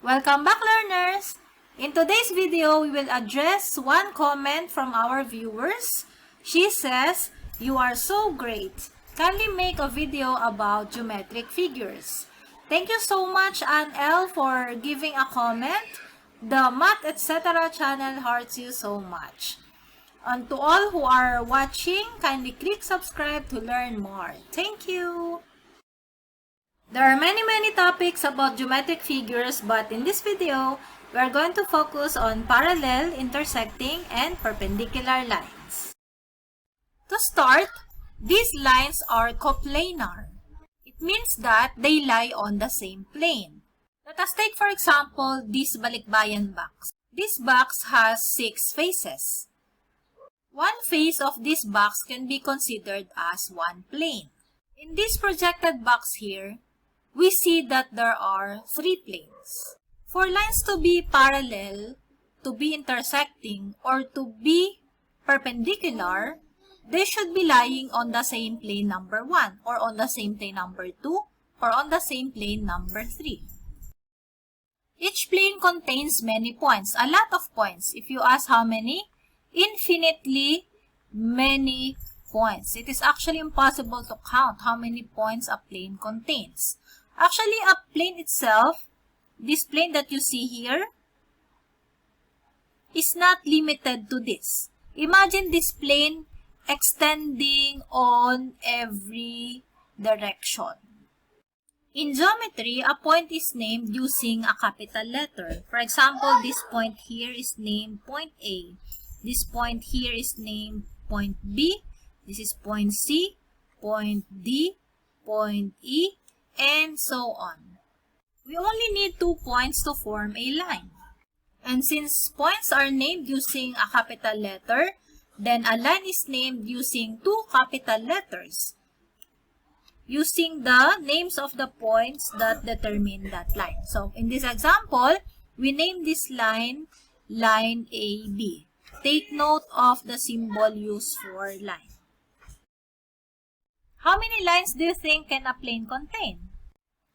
Welcome back, learners! In today's video, we will address one comment from our viewers. She says, "You are so great. Kindly make a video about geometric figures." Thank you so much, Anne for giving a comment. The Math Etc. channel hearts you so much. And to all who are watching, kindly click subscribe to learn more. Thank you! There are many topics about geometric figures, but in this video, we are going to focus on parallel, intersecting, and perpendicular lines. To start, these lines are coplanar. It means that they lie on the same plane. Let us take, for example, this balikbayan box. This box has 6 faces. One face of this box can be considered as one plane. In this projected box here, we see that there are 3 planes. For lines to be parallel, to be intersecting, or to be perpendicular, they should be lying on the same plane number 1, or on the same plane number 2, or on the same plane number 3. Each plane contains many points, a lot of points. If you ask how many, infinitely many points. It is actually impossible to count how many points a plane contains. Actually, a plane itself, this plane that you see here, is not limited to this. Imagine this plane extending on every direction. In geometry, a point is named using a capital letter. For example, this point here is named point A. This point here is named point B. This is point C, point D, point E, and so on. We only need 2 points to form a line. And since points are named using a capital letter, then a line is named using 2 capital letters, using the names of the points that determine that line. So, in this example, we name this line, line AB. Take note of the symbol used for line. How many lines do you think can a plane contain?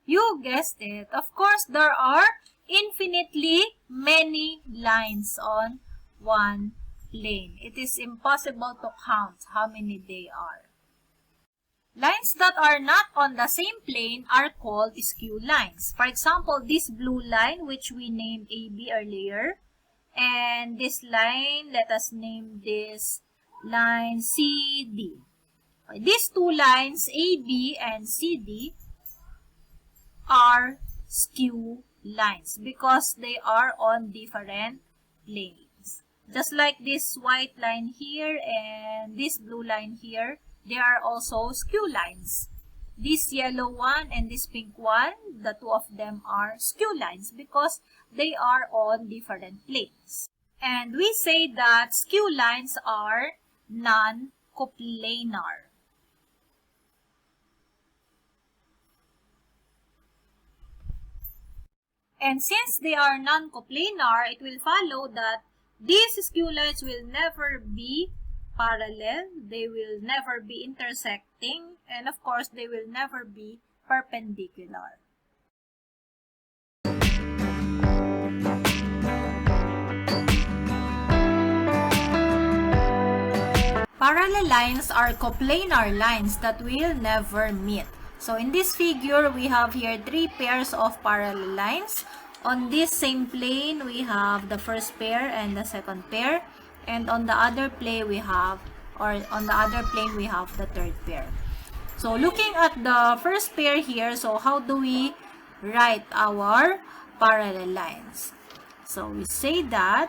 You guessed it. Of course, there are infinitely many lines on one plane. It is impossible to count how many they are. Lines that are not on the same plane are called skew lines. For example, this blue line, which we named AB earlier, and this line, let us name this line CD. These 2 lines, AB and CD, are skew lines because they are on different planes. Just like this white line here and this blue line here, they are also skew lines. This yellow one and this pink one, the 2 of them are skew lines because they are on different planes. And we say that skew lines are non-coplanar. And since they are non-coplanar, it will follow that these skew lines will never be parallel, they will never be intersecting, and of course, they will never be perpendicular. Parallel lines are coplanar lines that will never meet. So in this figure, we have here 3 pairs of parallel lines. On this same plane, we have the first pair and the second pair. And on the other plane, we have the third pair. So looking at the first pair here, so how do we write our parallel lines? So we say that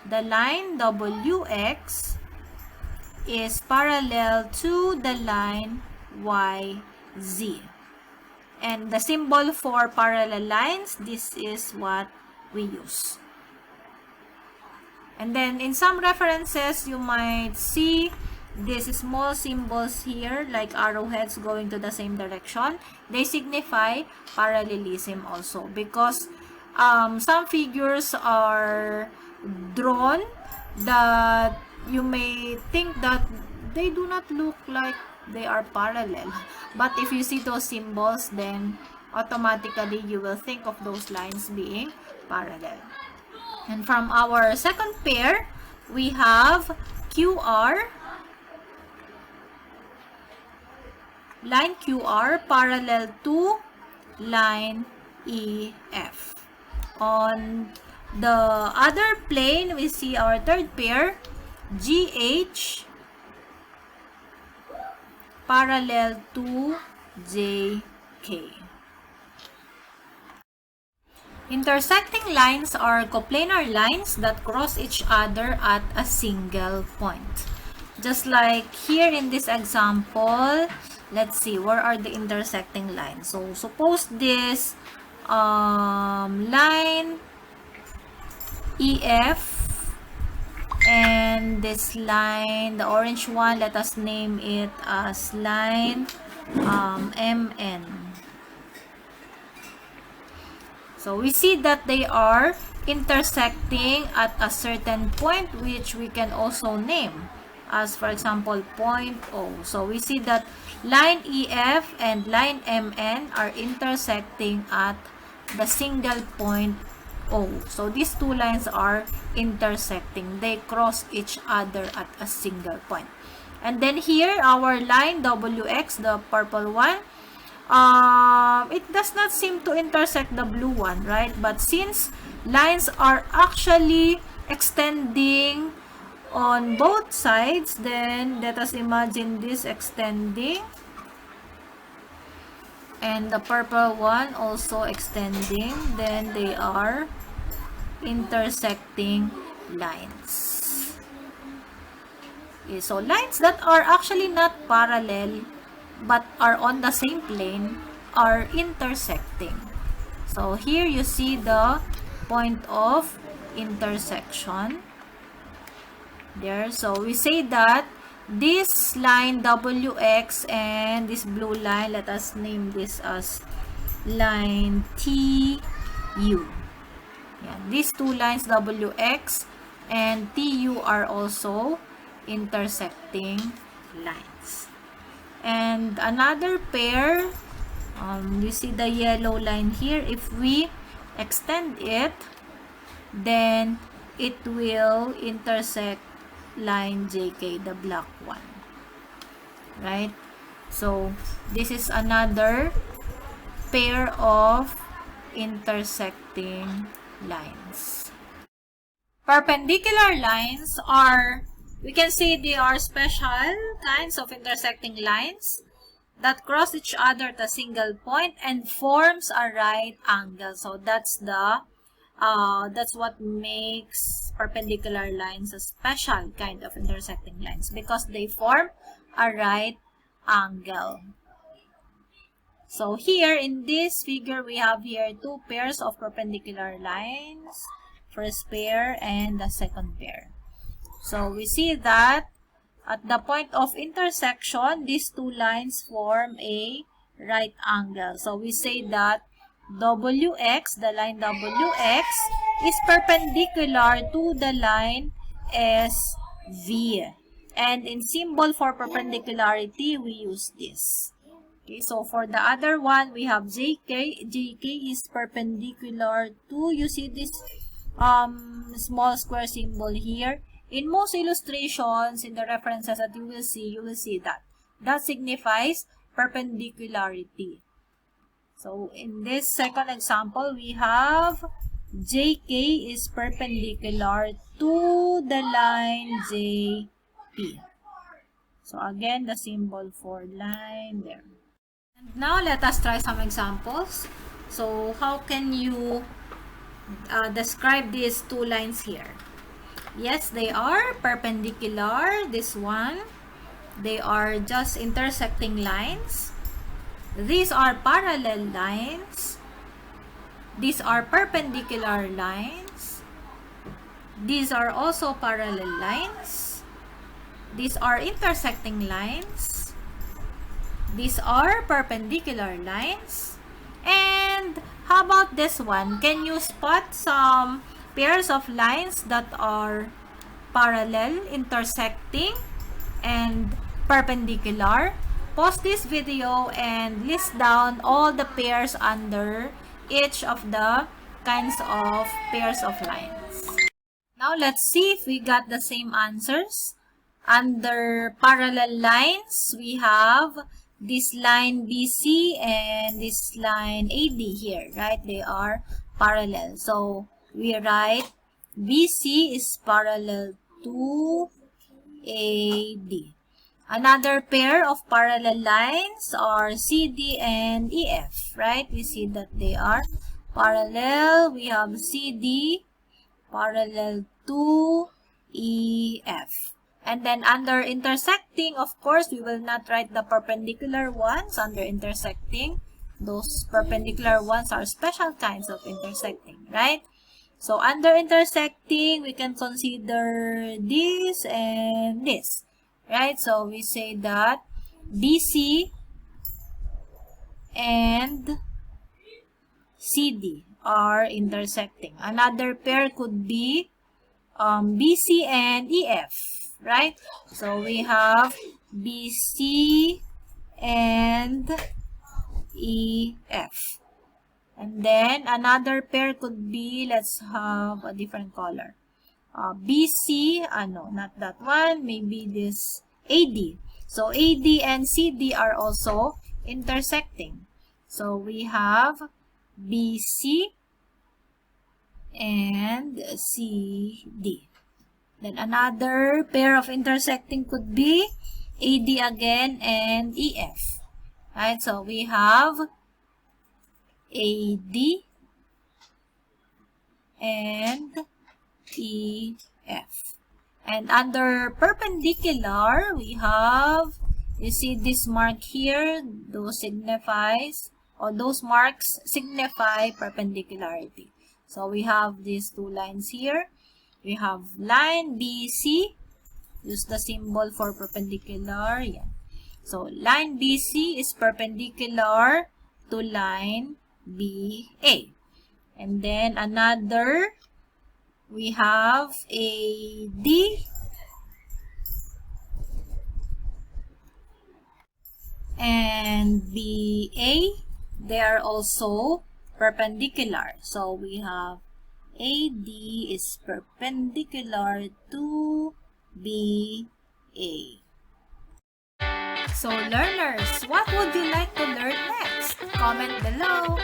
the line WX is parallel to the line YZ. And the symbol for parallel lines, this is what we use. And then in some references, you might see these small symbols here, like arrowheads going to the same direction. They signify parallelism also, because some figures are drawn that you may think that they do not look like they are parallel. But if you see those symbols, then automatically you will think of those lines being parallel. And from our second pair, we have QR, line QR parallel to line EF. On the other plane, we see our third pair, GH parallel to JK. Intersecting lines are coplanar lines that cross each other at a single point. Just like here in this example, let's see, where are the intersecting lines? So, suppose this line EF and this line, the orange one, let us name it as line MN. So we see that they are intersecting at a certain point, which we can also name as, for example, point O. So we see that line EF and line MN are intersecting at the single point O. So these two lines are intersecting. They cross each other at a single point. And then here, our line WX, the purple one, it does not seem to intersect the blue one, right? But since lines are actually extending on both sides, then let us imagine this extending and the purple one also extending, then they are intersecting lines. Okay, so lines that are actually not parallel but are on the same plane are intersecting. So here you see the point of intersection there. So we say that this line WX and this blue line, let us name this as line TU. Yeah, these two lines WX and TU are also intersecting lines. And another pair, you see the yellow line here. If we extend it, then it will intersect line JK, the black one, right? So this is another pair of intersecting lines. Perpendicular lines are, we can say they are special kinds of intersecting lines that cross each other at a single point and forms a right angle. So that's what makes perpendicular lines a special kind of intersecting lines, because they form a right angle. So here in this figure, we have here two pairs of perpendicular lines, first pair and the second pair. So we see that at the point of intersection, these two lines form a right angle. So we say that WX, the line WX, is perpendicular to the line SV. And in symbol for perpendicularity, we use this. Okay, so for the other one, we have JK. JK is perpendicular to, you see this small square symbol here. In most illustrations, in the references that you will see that. That signifies perpendicularity. So in this second example, we have JK is perpendicular to the line JP. So again, the symbol for line there. And now let us try some examples. So how can you describe these two lines here? Yes, they are perpendicular, this one. They are just intersecting lines. These are parallel lines. These are perpendicular lines. These are also parallel lines. These are intersecting lines. These are perpendicular lines. And how about this one? Can you spot some pairs of lines that are parallel, intersecting, and perpendicular? pause this video and list down all the pairs under each of the kinds of pairs of lines. Now, let's see if we got the same answers. Under parallel lines, we have this line BC and this line AD here, right? They are parallel. So, we write BC is parallel to AD. Another pair of parallel lines are CD and EF, right? We see that they are parallel. We have CD parallel to EF. And then under intersecting, of course, we will not write the perpendicular ones under intersecting. Those perpendicular ones are special kinds of intersecting, right? So under intersecting, we can consider this and this, right? So we say that BC and CD are intersecting. Another pair could be BC and EF, right? So we have BC and EF. And then another pair could be, let's have a different color. BC, no, not that one, maybe this AD. So AD and CD are also intersecting. So we have BC and CD. Then another pair of intersecting could be AD again and EF. Right? So we have AD and EF. And under perpendicular, we have, you see this mark here, those signifies, or those marks signify perpendicularity. So we have these two lines here. We have line BC, use the symbol for perpendicular. Yeah. So line BC is perpendicular to line BA. And then another, we have AD and BA. They are also perpendicular. So we have AD is perpendicular to BA. So learners, what would you like to learn next? Comment below.